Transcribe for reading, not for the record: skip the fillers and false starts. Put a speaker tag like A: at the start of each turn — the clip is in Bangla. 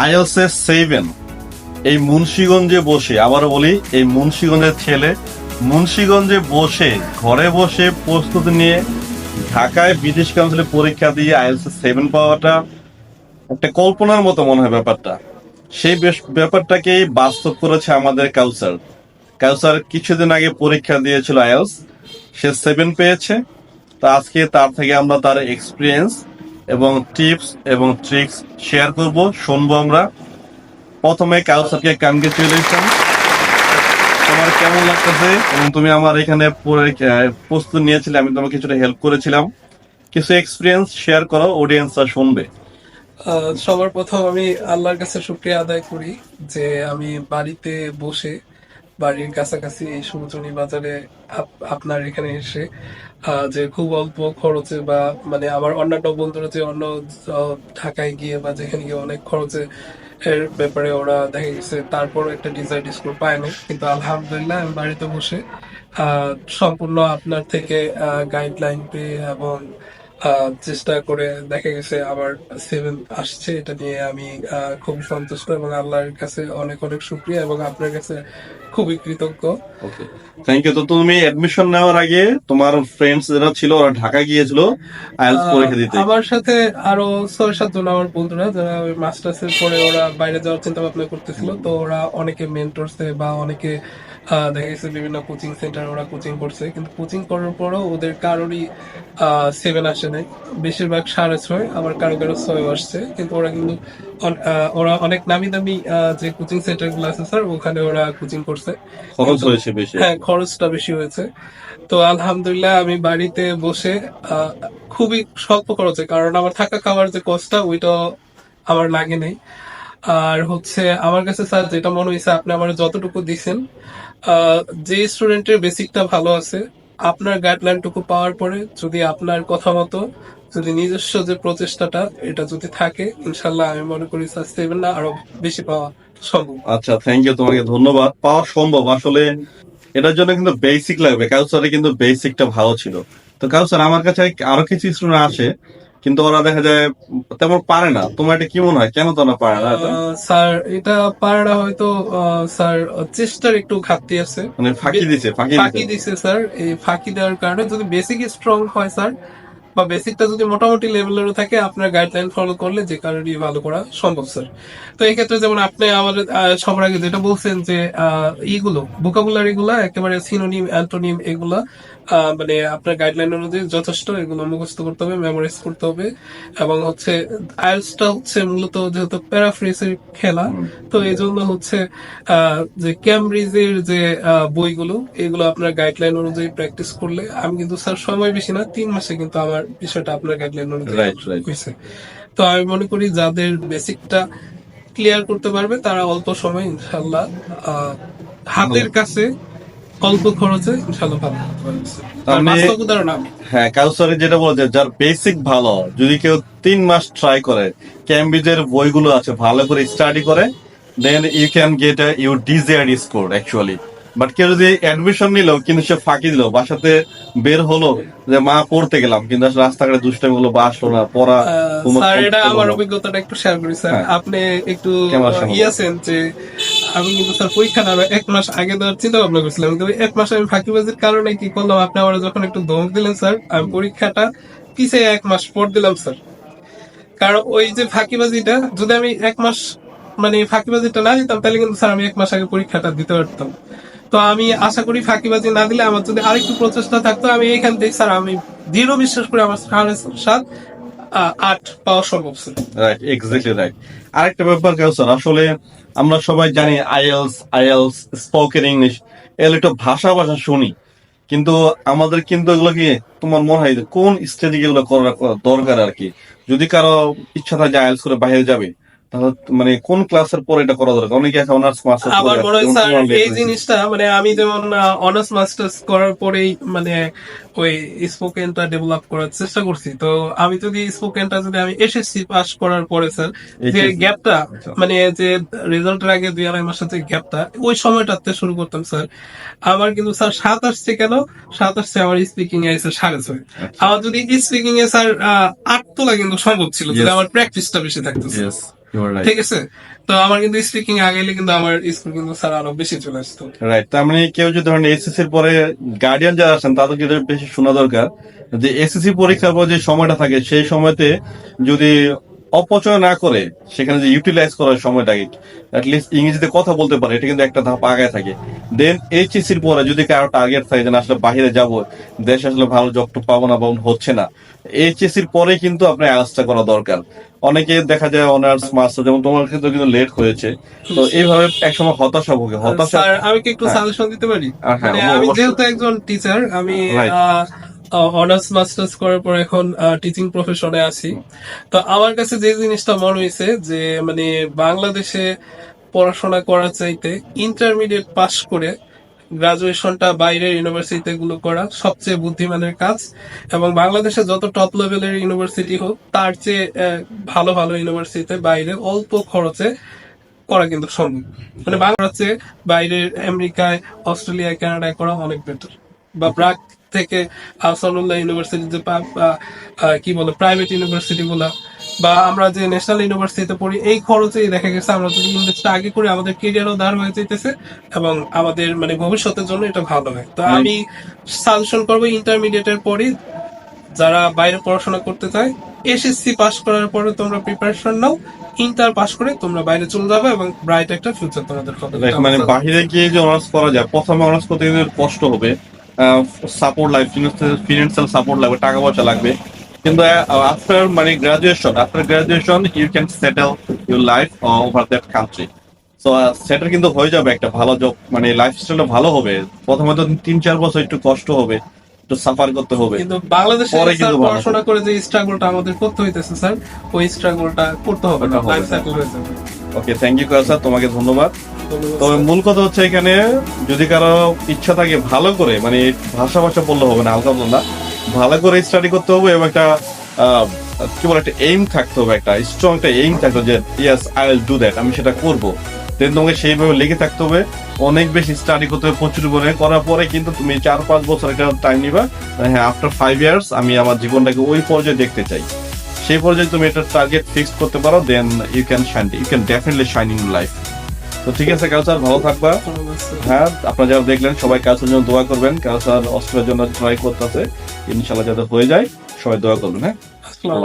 A: আইএলটিএস 7 এই মুন্সিগঞ্জে বসে, আবারও বলি, এই মুন্সিগঞ্জের ছেলে মুন্সিগঞ্জে বসে ঘরে বসে প্রস্তুতি নিয়ে ঢাকায় বিদেশ কাউন্সিলে পরীক্ষা দিয়ে আইএলটিএস 7 পাওয়াটা একটা কল্পনার মতো মনে হয় ব্যাপারটা। সেই ব্যাপারটাকেই বাস্তব করেছে আমাদের কাউসার। কাউসার কিছুদিন আগে পরীক্ষা দিয়েছিল আইএলটিএস, সে 7 পেয়েছে। তো আজকে তার থেকে আমরা তার এক্সপিরিয়েন্স এবং টিপস এবং ট্রিক্স শেয়ার করব, শুনবো আমরা। প্রথমে কাউসারকে কনগ্রেচুলেশন। তোমার কেমন লাগতেছে? এবং তুমি আমার এখানে প্রস্তুতি নিয়েছিলে, আমি তোমাকে কিছুটা হেল্প করেছিলাম, কিছু এক্সপিরিয়েন্স শেয়ার করো, অডিয়েন্সরা শুনবে।
B: সবার প্রথম আমি আল্লাহর কাছে শুকরিয়া আদায় করি যে আমি বাড়িতে বসে বাড়ির কাছাকাছি এই সুরচনী বাজারে আপনার এখানে এসে যে খুব অল্প খরচে বা মানে আমার অন্যান্য বন্ধুরা যে অন্য ঢাকায় গিয়ে বা যেখানে গিয়ে অনেক খরচে এর ব্যাপারে ওরা দেখা গেছে তারপর একটা ডিজাইন স্কুল পায় না, কিন্তু আলহামদুলিল্লাহ আমি বাড়িতে বসে সম্পূর্ণ আপনার থেকে গাইডলাইন পেয়ে এবং চেষ্টা করে দেখা গেছে আবার 7 আসছে। এটা নিয়ে আমি খুবই সন্তুষ্ট এবং আল্লাহর কাছে অনেক অনেক শুকরিয়া এবং আপনার কাছে খুবই কৃতজ্ঞ।
A: ওকে, থ্যাংক ইউ। তো তুমি অ্যাডমিশন নেওয়ার আগে তোমার ফ্রেন্ডস যারা ছিল ওরা ঢাকা গিয়েছিল আইএলটিএস পরীক্ষা দিতে।
B: আমার সাথে আরো 6-7 জন আমার বন্ধুরা যারা ওই মাস্টার্স এর পরে ওরা বাইরে যাওয়ার চিন্তা ভাবনা করতেছিল, তো ওরা অনেকে মেন্টরসে বা অনেকে দেখা গেছে বিভিন্ন কোচিং সেন্টার ওরা কোচিং করছে, কিন্তু কোচিং করার পরও ওদের কারোরই 7 আসে নাই। বেশিরভাগ 6.5, আবার কারো কারো 6 আসছে, কিন্তু ওরা কিন্তু ওরা অনেক নামি দামি যে কোচিং সেন্টার গুলো আছে স্যার, ওখানে ওরা কোচিং করছে।
A: খরচ হয়েছে বেশি।
B: হ্যাঁ, খরচটা বেশি হয়েছে। তো আলহামদুলিল্লাহ আমি বাড়িতে বসে আহ, খুবই স্বল্প খরচে, কারণ আমার থাকা খাওয়ার যে কষ্টটা ওইটা আমার লাগে নাই। আর হচ্ছে আমার কাছে স্যার যেটা মনে হয়েছে আপনি আমার যতটুকু দিছেন, যে স্টুডেন্টের বেসিকটা ভালো আছে, আপনার গাইডলাইনটুকু পাওয়ার পরে যদি আপনার কথা মতো যদি নিজস্ব যে প্রচেষ্টাটা এটা যদি থাকে, ইনশাল্লাহ আমি মনে করি স্যার 7 না আরো বেশি পাওয়া সম্ভব।
A: আচ্ছা, থ্যাংক ইউ, তোমাকে ধন্যবাদ। পাওয়া সম্ভব আসলে, এটার জন্য কিন্তু বেসিক লাগবে। কাউসারে কিন্তু বেসিকটা ভালো ছিল। তো কাউসার, আমার কাছে আরো কিছু স্টুডেন্ট আসে, কিন্তু ওরা দেখা যায় তেমন পারে না। তোমার এটা কি মনে হয়, কেন তোমরা পারে না এটা?
B: স্যার এটা পারাটা হয়তো স্যার চেষ্টার একটু ঘাটতি আছে।
A: মানে ফাঁকি
B: ফাঁকি
A: দিছে।
B: দিছে স্যার, এই ফাঁকি দেওয়ার কারণে যদি বেসিক স্ট্রং হয় স্যার, বা বেসিকটা যদি মোটামুটি লেভেলেরও থাকে, আপনার গাইডলাইন ফলো করলে যে কারোরই ভালো করা সম্ভব স্যার। তো এই ক্ষেত্রে যেমন আপনি আমাদের সবার আগে যেটা বলছেন যে এইগুলো ভোকাবুলারি গুলা একেবারে সিনোনিম অ্যান্টোনিম এগুলা মানে আপনার গাইডলাইন অনুযায়ী যথেষ্ট, এগুলো মুখস্থ করতে হবে, মেমোরাইজ করতে হবে। এবং হচ্ছে আইএলটিএসটা হচ্ছে মূলত যেহেতু প্যারাফ্রেজের খেলা, তো এই জন্য হচ্ছে যে ক্যামব্রিজের যে বইগুলো এগুলো আপনার গাইডলাইন অনুযায়ী প্র্যাকটিস করলে, আমি কিন্তু স্যার সময় বেশি না, 3 মাসে কিন্তু আমার বিষয়টা আপনার গাইডলাইন অনুযায়ী
A: রাইট, রাইট।
B: হয়েছে। তো আমি মনে করি যাদের বেসিকটা ক্লিয়ার করতে পারবে তারা অল্প সময় ইনশাল্লাহ হাতের কাছে অল্প খরচে ইনশাল্লাহ ভালো করতে পারবে স্যার। আর
A: আমি
B: বাস্তব উদাহরণ আমি
A: হ্যাঁ, কাউসারে যেটা বলছে, যার বেসিক ভালো, যদি কেউ 3 মাস ট্রাই করে, ক্যামব্রিজের বইগুলো আছে, ভালো করে স্টাডি করে, then you can get your desired score actually. But কেউ যদি অ্যাডমিশন নিল কিন্তু সে ফাঁকি দিল, বাসাতে বের হলো যে মা পড়তে গেলাম, কিন্তু আসলে রাস্তাঘাটে দুষ্টামি হলো বা আসলো না, পড়া
B: স্যার এটা আমার অভিজ্ঞতাটা একটু শেয়ার করি স্যার।
A: হ্যাঁ।
B: আপনি একটু
A: কেমন আসলে?
B: আছেন যে আমি কিন্তু স্যার পরীক্ষা না 1 মাস আগে দেওয়ার চিন্তা ভাবনা করছিলাম, কিন্তু 1 মাস আমি ফাঁকিবাজির কারণে কি করলাম, আপনি আমার যখন একটু ধমক দিলেন স্যার, আমি পরীক্ষাটা পিছিয়ে 1 মাস পর দিলাম স্যার। কারণ ওই যে ফাঁকিবাজিটা যদি আমি 1 মাস মানে ফাঁকিবাজিটা না দিতাম, তাহলে কিন্তু স্যার আমি 1 মাস আগে পরীক্ষাটা দিতে পারতাম। তো আমি আশা করি ফাঁকিবাজি না দিলে আমার যদি আরেকটু প্রচেষ্টা থাকতো, আমি এইখান থেকে স্যার আমি দৃঢ় বিশ্বাস করে আমার 8 পাওয়া সম্ভব স্যার।
A: Right, exactly right. আরেকটা ব্যাপার কাউসার, আসলে আমরা সবাই জানি আইএলস স্পোকেন ইংলিশ, এগুলো একটু ভাষা ভাষা শুনি, কিন্তু আমাদের কিন্তু এগুলো কি, তোমার মনে হয় যে কোন স্টেজে এগুলো করা দরকার আর কি? যদি কারো ইচ্ছা থাকে আইএলস করে বাইরে যাবে, তাহলে মানে কোন ক্লাসের পরে এটা করা দরকার? অনেকে আছে অনার্স মাস্টার্স
B: আমার মনে হয় স্যার এই
A: করে।
B: জিনিসটা মানে আমি যেমন অনার্স মাস্টার্স করার পরেই মানে ওই স্পোকেনটা ডেভেলপ করার চেষ্টা করছি। তো আমি যদি স্পোকেনটা যদি আমি এসএসসি পাস করার পরে স্যার যে গ্যাপটা মানে যে রেজাল্টের আগে 2-2.5 মাসের যে গ্যাপটা, ওই সময়টাতে শুরু করতাম স্যার, আমার কিন্তু স্যার 7 আসছে কেন, 7 আসছে আমার স্পিকিং এ আছে 6.5। আমার যদি স্পিকিং এ স্যার 8 তোলা কিন্তু সম্ভব ছিল যদি আমার প্র্যাকটিসটা বেশি থাকতো। ঠিক আছে, তো আমার কিন্তু স্পিকিং আগাইলে কিন্তু আমার স্কুল কিন্তু স্যার আরো বেশি চলে আসতো।
A: রাইট, তার মানে কেউ যদি ধরেন এসএসসির পরে গার্ডিয়ান যারা আছেন তাদের কিন্তু বেশি শোনা দরকার যে এসএসসি পরীক্ষার পর যে সময়টা থাকে সেই সময়তে যদি অপচয় না করে সেখানে যে ইউটিলাইজ করার সময়টাকে অ্যাটলিস্ট ইংরেজিতে কথা বলতে পারে, এটা কিন্তু একটা ধাপ আগায় থাকে। দেন এইচএসসির পরে যদি কারো টার্গেট থাকে যে না আসলে বাইরে যাব, দেশে আসলে ভালো জব টব পাবো না, পাবো হচ্ছে না, এইচএসসির পরে কিন্তু আপনার আলাদা করা দরকার। অনেকে দেখা যায় অনার্স মাস্টার, যেমন তোমার ক্ষেত্রে কিন্তু লেট হয়েছে, তো এইভাবে একসময় হতাশা ভোগে, হতাশা।
B: স্যার আমি কি একটু
A: হ্যাঁ।
B: সাজেশন দিতে পারি?
A: হ্যাঁ,
B: মানে আমি
A: অবশ্যই।
B: যেহেতু একজন টিচার, আমি
A: রাইট।
B: অনার্স মাস্টার্স করার পর এখন টিচিং প্রফেশনে আছি। তো আমার কাছে যে জিনিসটা মনে হয়েছে যে মানে বাংলাদেশে পড়াশোনা করার চাইতে ইন্টারমিডিয়েট পাশ করে গ্রাজুয়েশনটা বাইরের ইউনিভার্সিটি গুলো করা সবচেয়ে বুদ্ধিমানের কাজ। এবং বাংলাদেশে যত টপ লেভেলের ইউনিভার্সিটি হোক তার চেয়ে ভালো ভালো ইউনিভার্সিটিতে বাইরে অল্প খরচে করা কিন্তু সম্ভব। মানে বাংলার চেয়ে বাইরের আমেরিকায়, অস্ট্রেলিয়ায়, কানাডায় করা অনেক বেটার। বা ব্রাক থেকে আহসানুল্লাহ ইউনিভার্সিটি যে কি বলে প্রাইভেট ইউনিভার্সিটি গুলা, বা আমরা যে ন্যাশনাল ইউনিভার্সিটিতে পড়ি, এই খরচেই দেখা গেছে আমরা যদি ইনভেস্টটা আগে করে আমাদের কেরিয়ারও দাঁড় হয়ে যেতেছে এবং আমাদের মানে ভবিষ্যতের জন্য এটা ভালো হয়। তো আমি সাজেশন করবো ইন্টারমিডিয়েটের পরে যারা বাইরে পড়াশোনা করতে চায়, এসএসসি পাস করার পরে তোমরা প্রিপারেশন নাও, ইন্টার পাস করে তোমরা বাইরে চলে যাবে এবং ব্রাইট একটা ফিউচার তোমাদের হবে।
A: Right, মানে বাহিরে গিয়ে যে অনার্স করা যায়, প্রথমে অনার্স করতে কিন্তু কষ্ট হবে, সাপোর্ট লাগবে, ফিনান্সিয়াল সাপোর্ট লাগবে, টাকা পয়সা লাগবে। কিন্তু আফটার মানে after graduation you can settle your life over that country. So settle কিন্তু হয়ে যাবে, একটা ভালো জব, মানে লাইফস্টাইলটা ভালো হবে। প্রথমে তো 3-4 বছর একটু কষ্ট হবে, একটু সাফার করতে হবে,
B: কিন্তু বাংলাদেশে
A: পরে
B: স্যার
A: কিন্তু ভালো
B: পড়াশোনা করে যে স্ট্রাগলটা আমাদের করতে হইতেছে স্যার, ওই স্ট্রাগলটা করতে হবে না,
A: ওটা হবে
B: লাইফ
A: না।
B: সেটেল হয়ে যাবে।
A: ওকে, থ্যাংক ইউ স্যার, তোমাকে ধন্যবাদ।
B: ধন্যবাদ
A: তবে
B: স্যার।
A: মূল কথা হচ্ছে এখানে যদি কারো ইচ্ছা থাকে ভালো করে, মানে ভাষা বললে হবে না, হালকা বললা, ভালো করে স্টাডি করতে হবে এবং একটা আহ, কি বলে একটা এইম থাকতে হবে, একটা স্ট্রং একটা এইম থাকতে হবে যে yes I will do that, আমি সেটা করবো। দেন তোমাকে সেইভাবে লেগে থাকতে হবে, অনেক বেশি স্টাডি করতে হবে, প্রচুর পরিমাণে করার পরে কিন্তু তুমি 4-5 বছর একটা টাইম নিবা। হ্যাঁ, আফটার 5 ইয়ার্স আমি আমার জীবনটাকে ওই পর্যায়ে দেখতে চাই, সেই পর্যায়ে তুমি একটা টার্গেট ফিক্স করতে পারো, then you can definitely shine in life. তো ঠিক আছে কাউসার, ভালো থাকবা।
B: ধন্যবাদ স্যার।
A: হ্যাঁ, আপনারা যারা দেখলেন সবাই কাউসার জন্য দোয়া করবেন, কাউসার অস্ট্রেলিয়ার জন্য ট্রাই করতেছে, ইনশাল্লাহ যাতে হয়ে যায়, সবাই দোয়া করবেন। হ্যাঁ।
B: আসসালামু